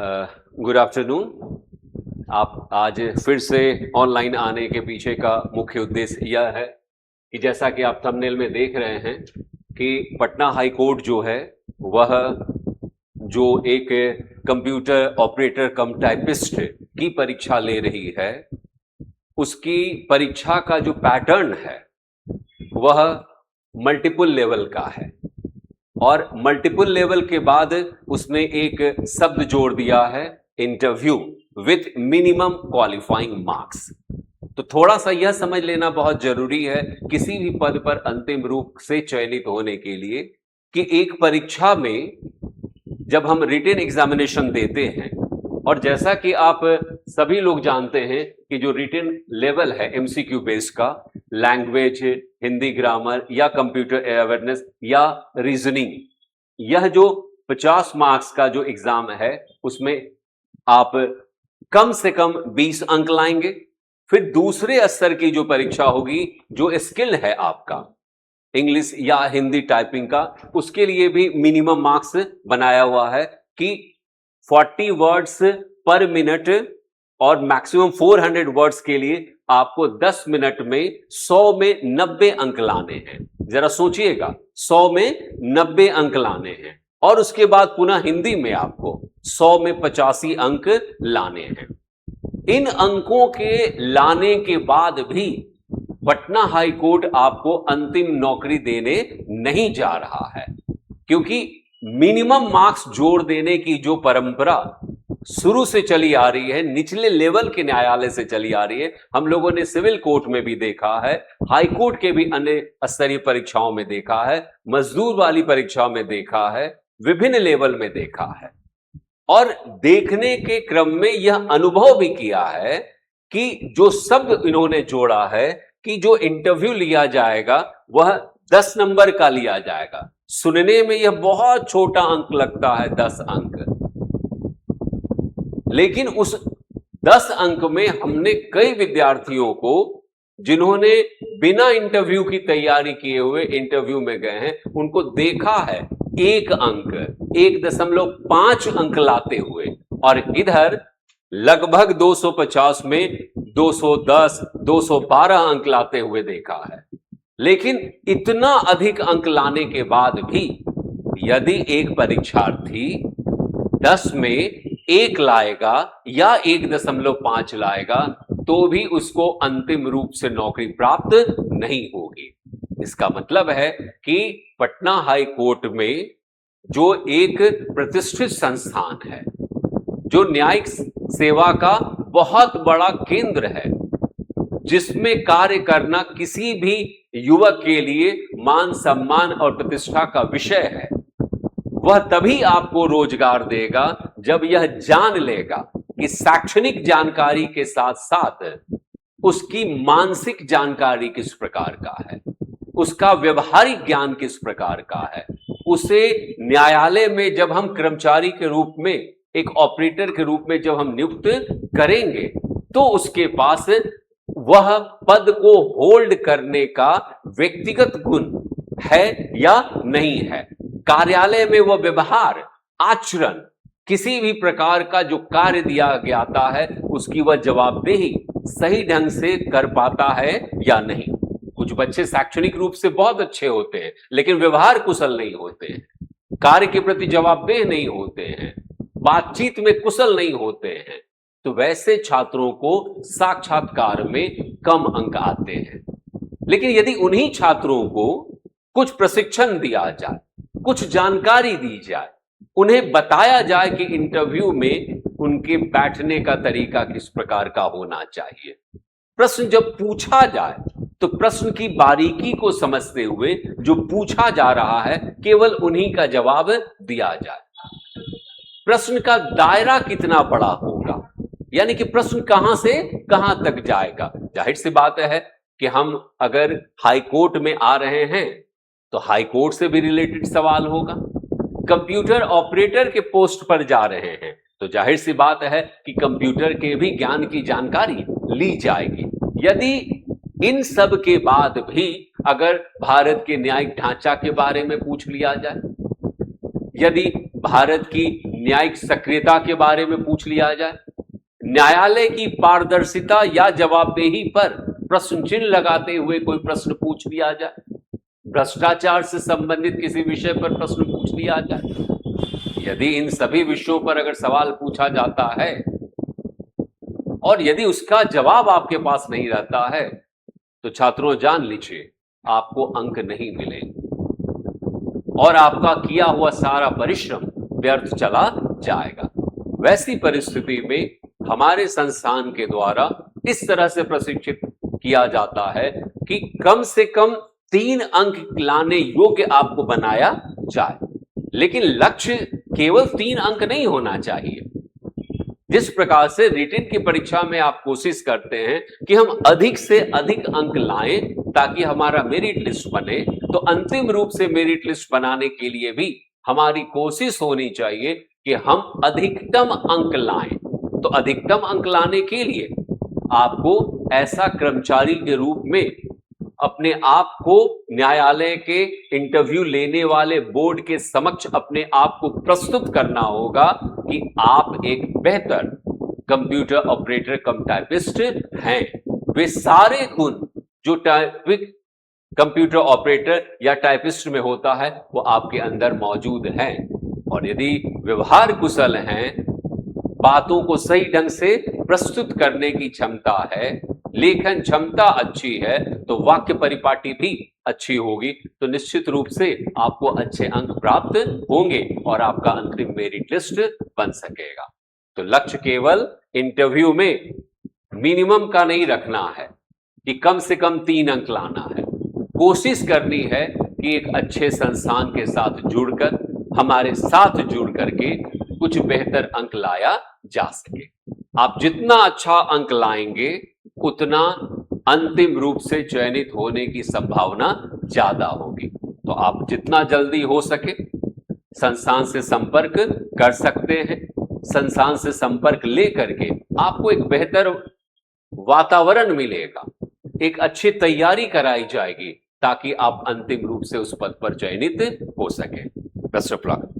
Good afternoon. आप आज फिर से ऑनलाइन आने के पीछे का मुख्य उद्देश्य यह है कि जैसा कि आप थंबनेल में देख रहे हैं कि पटना हाई कोर्ट जो है वह जो एक कंप्यूटर ऑपरेटर कम टाइपिस्ट की परीक्षा ले रही है, उसकी परीक्षा का जो पैटर्न है वह मल्टीपल लेवल का है और मल्टीपल लेवल के बाद उसने एक शब्द जोड़ दिया है, interview with minimum qualifying marks. तो थोड़ा सा यह समझ लेना बहुत जरूरी है किसी भी पद पर अंतिम रूप से चयनित होने के लिए कि एक परीक्षा में जब हम रिटन एग्जामिनेशन देते हैं, और जैसा कि आप सभी लोग जानते हैं कि जो रिटन लेवल है एमसीक्यू बेस का, लैंग्वेज, हिंदी ग्रामर या कंप्यूटर अवेयरनेस या रीजनिंग, यह जो 50 मार्क्स का जो एग्जाम है उसमें आप कम से कम 20 अंक लाएंगे। फिर दूसरे स्तर की जो परीक्षा होगी, जो स्किल है आपका इंग्लिश या हिंदी टाइपिंग का, उसके लिए भी मिनिमम मार्क्स बनाया हुआ है कि 40 वर्ड्स पर मिनट और मैक्सिमम 400 वर्ड्स के लिए आपको 10 मिनट में 100 में 90 अंक लाने हैं। जरा सोचिएगा, 100 में 90 अंक लाने हैं और उसके बाद पुनः हिंदी में आपको 100 में 85 अंक लाने हैं। इन अंकों के लाने के बाद भी पटना हाई कोर्ट आपको अंतिम नौकरी देने नहीं जा रहा है, क्योंकि मिनिमम मार्क्स जोड़ देने की जो परंपरा शुरू से चली आ रही है, निचले लेवल के न्यायालय से चली आ रही है। हम लोगों ने सिविल कोर्ट में भी देखा है, हाई कोर्ट के भी अन्य स्तरीय परीक्षाओं में देखा है, मजदूर वाली परीक्षा में देखा है, विभिन्न लेवल में देखा है, और देखने के क्रम में यह अनुभव भी किया है कि जो शब्द इन्होंने जोड़ा है कि जो इंटरव्यू लिया जाएगा वह 10 नंबर का लिया जाएगा। सुनने में यह बहुत छोटा अंक लगता है, 10 अंक, लेकिन उस 10 अंक में हमने कई विद्यार्थियों को, जिन्होंने बिना इंटरव्यू की तैयारी किए हुए इंटरव्यू में गए हैं, उनको देखा है 1 अंक, 1.5 अंक लाते हुए, और इधर लगभग 250 में 210, 212 अंक लाते हुए देखा है। लेकिन इतना अधिक अंक लाने के बाद भी यदि एक परीक्षार्थी 10 में 1 लाएगा या 1.5 लाएगा तो भी उसको अंतिम रूप से नौकरी प्राप्त नहीं होगी। इसका मतलब है कि पटना हाई कोर्ट में जो एक प्रतिष्ठित संस्थान है, जो न्यायिक सेवा का बहुत बड़ा केंद्र है, जिसमें कार्य करना किसी भी युवक के लिए मान सम्मान और प्रतिष्ठा का विषय है, वह तभी आपको रोजगार देगा जब यह जान लेगा कि शैक्षणिक जानकारी के साथ साथ उसकी मानसिक जानकारी किस प्रकार का है, उसका व्यवहारिक ज्ञान किस प्रकार का है। उसे न्यायालय में जब हम कर्मचारी के रूप में, एक ऑपरेटर के रूप में जब हम नियुक्त करेंगे, तो उसके पास वह पद को होल्ड करने का व्यक्तिगत गुण है या नहीं है। कार्यालय में वह व्यवहार, आचरण, किसी भी प्रकार का जो कार्य दिया जाता है उसकी वह जवाबदेही सही ढंग से कर पाता है या नहीं। कुछ बच्चे शैक्षणिक रूप से बहुत अच्छे होते हैं लेकिन व्यवहार कुशल नहीं होते हैं, कार्य के प्रति जवाबदेह नहीं होते हैं, बातचीत में कुशल नहीं होते हैं, तो वैसे छात्रों को साक्षात्कार में कम अंक आते हैं। लेकिन यदि उन्हीं छात्रों को कुछ प्रशिक्षण दिया जाए, कुछ जानकारी दी जाए, उन्हें बताया जाए कि इंटरव्यू में उनके बैठने का तरीका किस प्रकार का होना चाहिए, प्रश्न जब पूछा जाए तो प्रश्न की बारीकी को समझते हुए जो पूछा जा रहा है केवल उन्हीं का जवाब दिया जाए। प्रश्न का दायरा कितना बड़ा होगा, यानी कि प्रश्न कहां से कहां तक जाएगा। जाहिर सी बात है कि हम अगर हाई कोर्ट में आ रहे हैं तो हाई कोर्ट से भी रिलेटेड सवाल होगा। कंप्यूटर ऑपरेटर के पोस्ट पर जा रहे हैं तो जाहिर सी बात है कि कंप्यूटर के भी ज्ञान की जानकारी ली जाएगी। यदि इन सब के बाद भी अगर भारत के न्यायिक ढांचा के बारे में पूछ लिया जाए, यदि भारत की न्यायिक सक्रियता के बारे में पूछ लिया जाए, न्यायालय की पारदर्शिता या जवाबदेही पर प्रश्न चिन्ह लगाते हुए कोई प्रश्न पूछ लिया जाए, भ्रष्टाचार से संबंधित किसी विषय पर प्रश्न पूछ लिया जाए। यदि इन सभी विषयों पर अगर सवाल पूछा जाता है और यदि उसका जवाब आपके पास नहीं रहता है तो छात्रों जान लीजिए आपको अंक नहीं मिलेंगे और आपका किया हुआ सारा परिश्रम व्यर्थ चला जाएगा। वैसी परिस्थिति में हमारे संस्थान के द्वारा इस तरह से प्रशिक्षित किया जाता है कि कम से कम 3 अंक लाने योग्य आपको बनाया जाए, लेकिन लक्ष्य केवल 3 अंक नहीं होना चाहिए। जिस प्रकार से रिटन की परीक्षा में आप कोशिश करते हैं कि हम अधिक से अधिक अंक लाएं ताकि हमारा मेरिट लिस्ट बने, तो अंतिम रूप से मेरिट लिस्ट बनाने के लिए भी हमारी कोशिश होनी चाहिए कि हम अधिकतम अंक लाएं। तो अधिकतम अंक लाने के लिए आपको ऐसा कर्मचारी के रूप में अपने आप को न्यायालय के इंटरव्यू लेने वाले बोर्ड के समक्ष अपने आप को प्रस्तुत करना होगा कि आप एक बेहतर कंप्यूटर ऑपरेटर कम टाइपिस्ट हैं। वे सारे गुण जो कंप्यूटर ऑपरेटर या टाइपिस्ट में होता है वो आपके अंदर मौजूद हैं। और यदि व्यवहार कुशल हैं, बातों को सही ढंग से प्रस्तुत करने की क्षमता है, लेखन क्षमता अच्छी है, तो वाक्य परिपाटी भी अच्छी होगी, तो निश्चित रूप से आपको अच्छे अंक प्राप्त होंगे और आपका अंतिम मेरिट लिस्ट बन सकेगा। तो लक्ष्य केवल इंटरव्यू में मिनिमम का नहीं रखना है कि कम से कम 3 अंक लाना है। कोशिश करनी है कि एक अच्छे संस्थान के साथ जुड़कर, हमारे साथ जुड़ करके कुछ बेहतर अंक लाया जा सके। आप जितना अच्छा अंक लाएंगे उतना अंतिम रूप से चयनित होने की संभावना ज्यादा होगी। तो आप जितना जल्दी हो सके संस्थान से संपर्क कर सकते हैं। संस्थान से संपर्क लेकर के आपको एक बेहतर वातावरण मिलेगा, एक अच्छी तैयारी कराई जाएगी ताकि आप अंतिम रूप से उस पद पर चयनित हो सके। Best of luck.